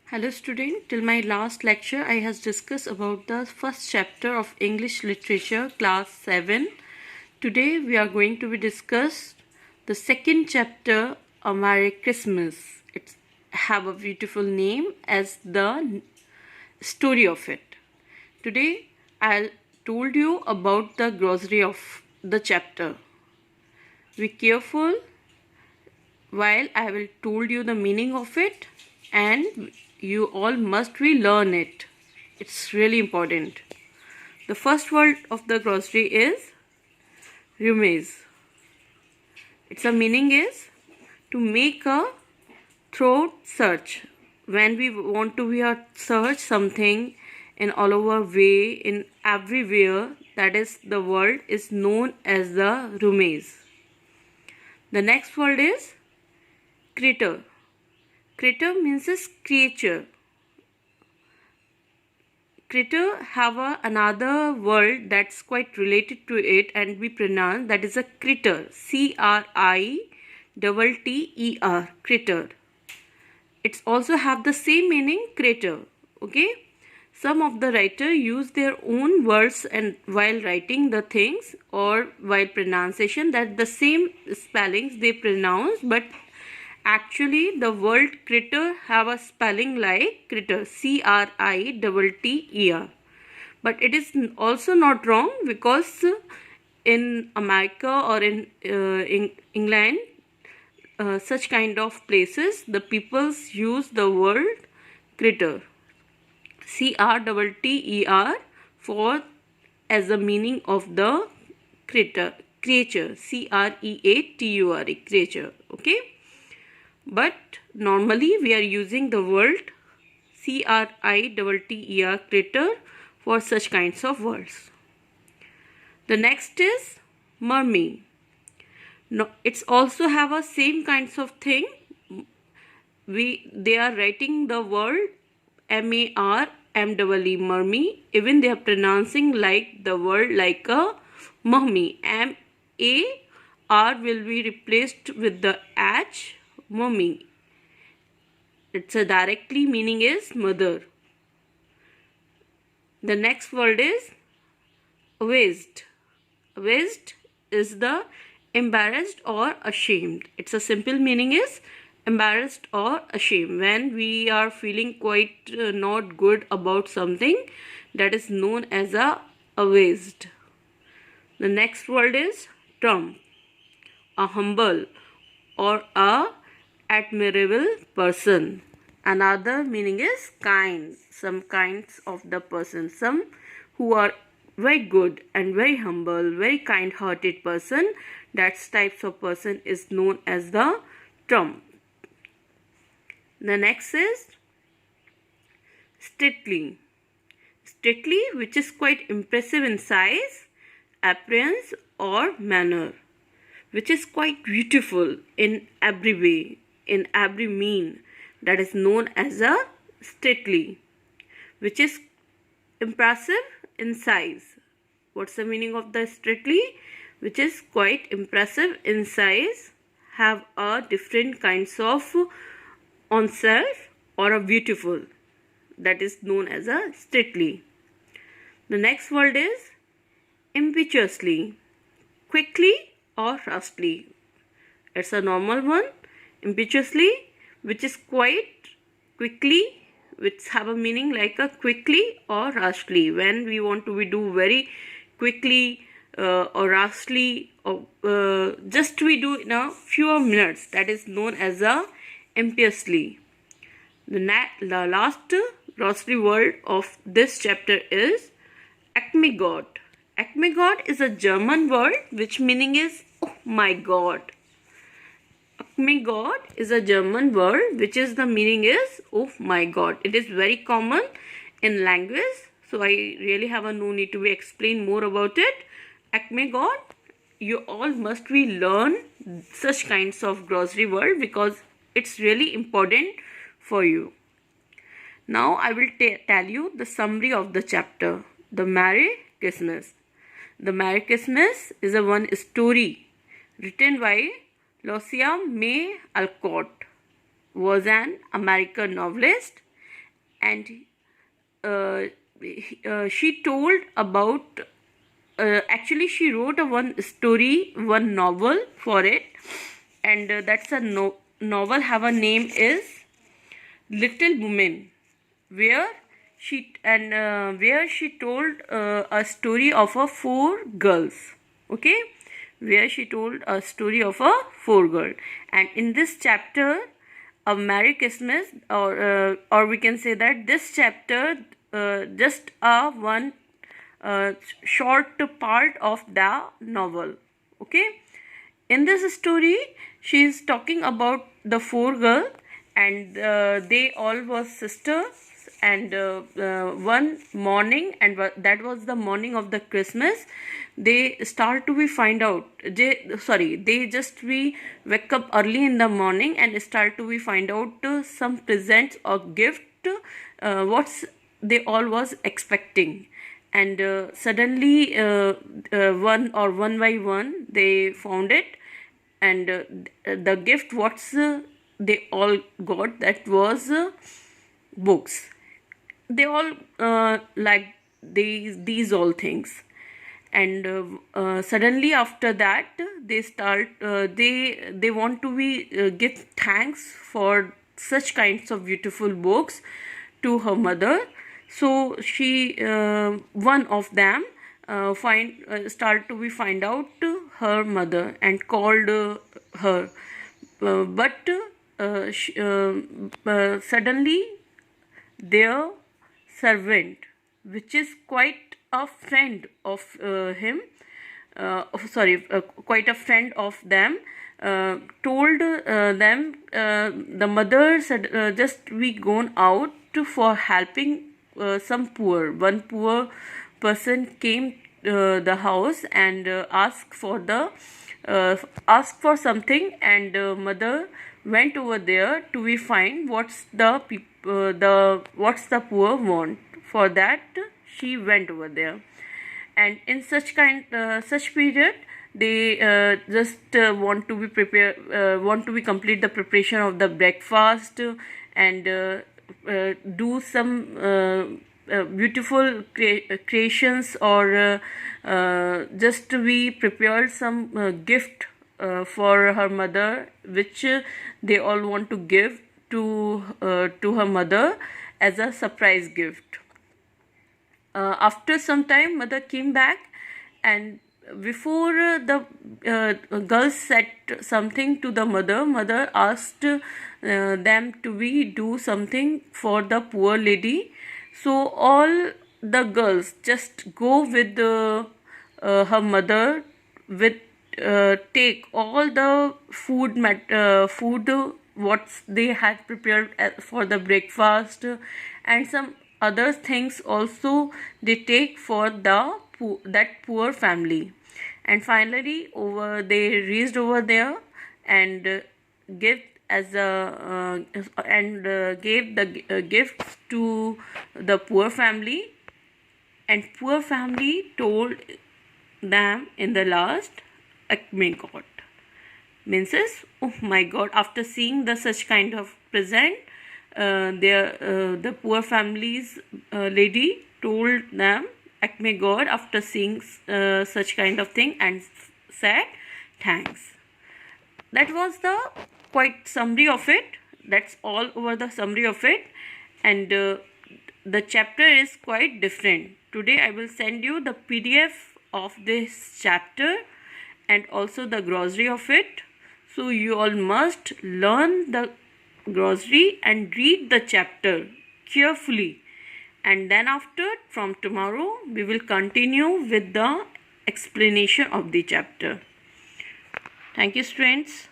Hello student, till my last lecture I has discussed about the first chapter of English literature class 7. Today we are going to be discuss the second chapter, A Merry Christmas. It's have a beautiful name as the story of it. Today I'll told you about the glossary of the chapter. Be careful while I will told you the meaning of it, and you all must relearn it. It's really important. The first word of the glossary is rummage. Its meaning is to make a throat search. When we want to search something in all over way, in everywhere, that is the word is known as the rummage. The next word is critter. Critter means a creature. Critter have another word that's quite related to it and we pronounce, that is a critter. C-R-I-T-T-E-R. Critter. It's also have the same meaning, crater. Okay. Some of the writer use their own words and while writing the things or while pronunciation, that the same spellings they pronounce, but actually the word critter have a spelling like critter, C-R-I-T-T-E-R. But it is also not wrong, because in America or in England, such kind of places, the peoples use the word critter, C-R-T-T-E-R, for as the meaning of the creature, C-R-E-A-T-U-R-E, creature. Okay. But normally we are using the word C-R-I-T-T-E-R, critter, for such kinds of words. The next is mermaid. No, it's also have a same kinds of thing. They are writing the word M-A-R-M-E-E, mermaid. Even they are pronouncing like the word like a mummy. M-A-R will be replaced with the H, mummy. It's a directly meaning is mother. The next word is abased. Abased is the embarrassed or ashamed. Its a simple meaning is embarrassed or ashamed. When we are feeling quite not good about something, that is known as a abased. The next word is trump. A humble or a admirable person. Another meaning is kind. Some kinds of the person. Some who are very good and very humble, very kind-hearted person. That types of person is known as the trump. The next is stately. Stately, which is quite impressive in size, appearance or manner, which is quite beautiful in every way, in every mean. That is known as a stately, which is impressive in size. What's the meaning of the stately? Which is quite impressive in size, have a different kinds of on self or a beautiful. That is known as a stately. The next word is impetuously. Quickly or rustly. It's a normal one. Impetuously, which is quite quickly, which have a meaning like a quickly or rustly. When we want to do very quickly or rustly, or just we do in a few minutes, that is known as a impiously. The last glossary word of this chapter is Achmegott. Achmegott is a German word which meaning is oh my god. Achmegott is a German word which is the meaning is oh my god. It is very common in language, so I really have no need to explain more about it. Achmegott, you all must learn such kinds of glossary word because it's really important for you. Now I will tell you the summary of the chapter, The Merry Christmas. The Merry Christmas is a one story written by Lucia May Alcott, was an American novelist. and she told about actually she wrote a one novel for it, and that's a novel have a name is Little Women, where she told a story of a four girls. Okay, where she told a story of a four girl, and in this chapter, a Merry Christmas, or we can say that this chapter just a one short part of the novel. Okay, in this story she is talking about the four girls, and they all were sisters, and one morning, and that was the morning of the Christmas, they start to be find out they just we wake up early in the morning and start to be find out some presents or gift what's they all was expecting, and suddenly one by one they found it, and the gift what's they all got, that was books. They all like these all things, and suddenly after that they start they want to be give thanks for such kinds of beautiful books to her mother. So she one of them start to be find out her mother and called her, but suddenly their servant, which is quite a friend of him quite a friend of them, told them, the mother said, just we gone out for helping some one poor person came the house and asked for something, and mother went over there to be find what's the poor want. For that she went over there, and in such period they just want to be complete the preparation of the breakfast, and do some beautiful creations, or just we prepared some gift for her mother, which they all want to give to her mother as a surprise gift. After some time mother came back, and before the girls said something to the mother asked them to be do something for the poor lady. So all the girls just go with her mother with take all the food what they had prepared for the breakfast, and some other things also they take for that poor family. And finally they reached over there and give as a and gave the gifts to the poor family, and poor family told them in the last, "My God," means is, "Oh my God," after seeing the such kind of present, the poor family's lady told them, "My God," after seeing such kind of thing, and said thanks. That was the quite summary of it. That's all over the summary of it, and the chapter is quite different. Today I will send you the PDF of this chapter and also the glossary of it. So you all must learn the glossary and read the chapter carefully, and then after, from tomorrow, we will continue with the explanation of the chapter. Thank you, students.